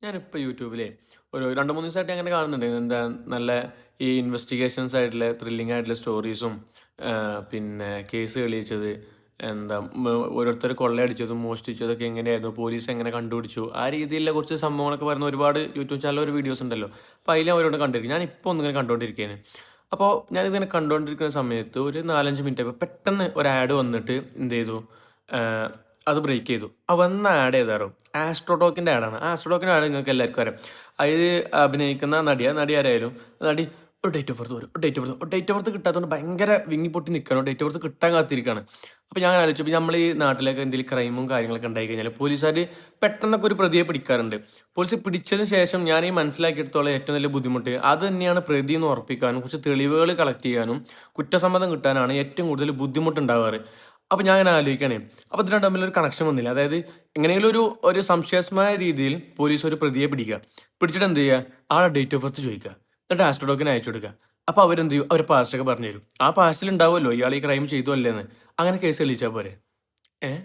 ഞാനിപ്പോൾ യൂട്യൂബിലെ ഒരു 2-3 ദിവസമായിട്ട് അങ്ങനെ കാണുന്നുണ്ട്. എന്താ നല്ല ഈ ഇൻവെസ്റ്റിഗേഷൻസ് ആയിട്ടുള്ള ത്രില്ലിംഗ് ആയിട്ടുള്ള സ്റ്റോറീസും പിന്നെ കേസ് തെളിയിച്ചത് എന്താ ഓരോരുത്തർ കൊള്ളയടിച്ചതും മോഷ്ടിച്ചതൊക്കെ എങ്ങനെയായിരുന്നു, പോലീസ് എങ്ങനെ കണ്ടുപിടിച്ചു, ആ രീതിയിലുള്ള കുറച്ച് സംഭവങ്ങളൊക്കെ പറയുന്ന ഒരുപാട് യൂട്യൂബ് ചാനൽ ഒരു വീഡിയോസ് ഉണ്ടല്ലോ. അപ്പോൾ അതിൽ അവരോട് കണ്ടിരിക്കും. ഞാനിപ്പോൾ ഒന്നിങ്ങനെ കണ്ടുകൊണ്ടിരിക്കുകയാണ്. അപ്പോൾ ഞാനിതിങ്ങനെ കണ്ടുകൊണ്ടിരിക്കുന്ന സമയത്ത് ഒരു 4-5 മിനിറ്റ് ആയപ്പോൾ പെട്ടെന്ന് ഒരു ആഡ് വന്നിട്ട് എന്ത് ചെയ്തു, ആഹ് അത് ബ്രേക്ക് ചെയ്തു. ആ വന്ന ആഡ് ഏതാറിയോ? ആസ്ട്രോടോക്കിൻ്റെ ആഡാണ്. ആ ആസ്ട്രോടോക്കിൻ്റെ ആഡ് നിങ്ങൾക്ക് എല്ലാവർക്കും അറിയാം. അതിൽ അഭിനയിക്കുന്ന നടി ആരായാലും നടി ഒരു ഡേറ്റ് ഓഫ് ബർത്ത് വരും, ഒരു date of birth, date of birth കിട്ടാത്തതുകൊണ്ട് ഭയങ്കര വിങ്ങിപ്പൊട്ടി നിൽക്കണം, ഡേറ്റ് ഓഫ് ബർത്ത് കിട്ടാൻ കാത്തിരിക്കുകയാണ്. അപ്പോൾ ഞാൻ ആലോചിച്ചപ്പോൾ നമ്മൾ ഈ നാട്ടിലൊക്കെ എന്തെങ്കിലും ക്രൈമും കാര്യങ്ങളൊക്കെ ഉണ്ടായി കഴിഞ്ഞാൽ പോലീസുകാർ പെട്ടെന്നൊക്കെ ഒരു പ്രതിയെ പിടിക്കാറുണ്ട്. പോലീസ് പിടിച്ചതിന് ശേഷം ഞാൻ ഈ മനസ്സിലാക്കിയെടുത്തോളം ഏറ്റവും വലിയ ബുദ്ധിമുട്ട് അത് തന്നെയാണ്, പ്രതി എന്ന് ഉറപ്പിക്കാനും കുറച്ച് തെളിവുകൾ കളക്ട് ചെയ്യാനും കുറ്റസമ്മതം കിട്ടാനാണ് ഏറ്റവും കൂടുതൽ ബുദ്ധിമുട്ടുണ്ടാവാറ്. അപ്പോൾ ഞാൻ അങ്ങനെ ആലോചിക്കണേ, അപ്പോൾ ഇതിന് തമ്മിലൊരു കണക്ഷൻ വന്നില്ല. അതായത് എങ്ങനെയെങ്കിലും ഒരു സംശയാസ്പദമായ രീതിയിൽ പോലീസ് ഒരു പ്രതിയെ പിടിക്കുക, പിടിച്ചിട്ട് എന്ത് ചെയ്യുക, ആളെ ഡേറ്റ് ഓഫ് ബർത്ത് ചോദിക്കുക, എന്നിട്ട് ആസ്ട്രോഡോക്കിന് അയച്ചു കൊടുക്കുക. അപ്പോൾ അവരെന്ത് ചെയ്യും, അവർ പാസ്റ്റൊക്കെ പറഞ്ഞു തരും. ആ പാസ്റ്റിൽ ഉണ്ടാവുമല്ലോ ഇയാൾ ഈ ക്രൈം ചെയ്തു അല്ലേന്ന്. അങ്ങനെ കേസ് തെളിയിച്ചാൽ പോരെ. ഏഹ്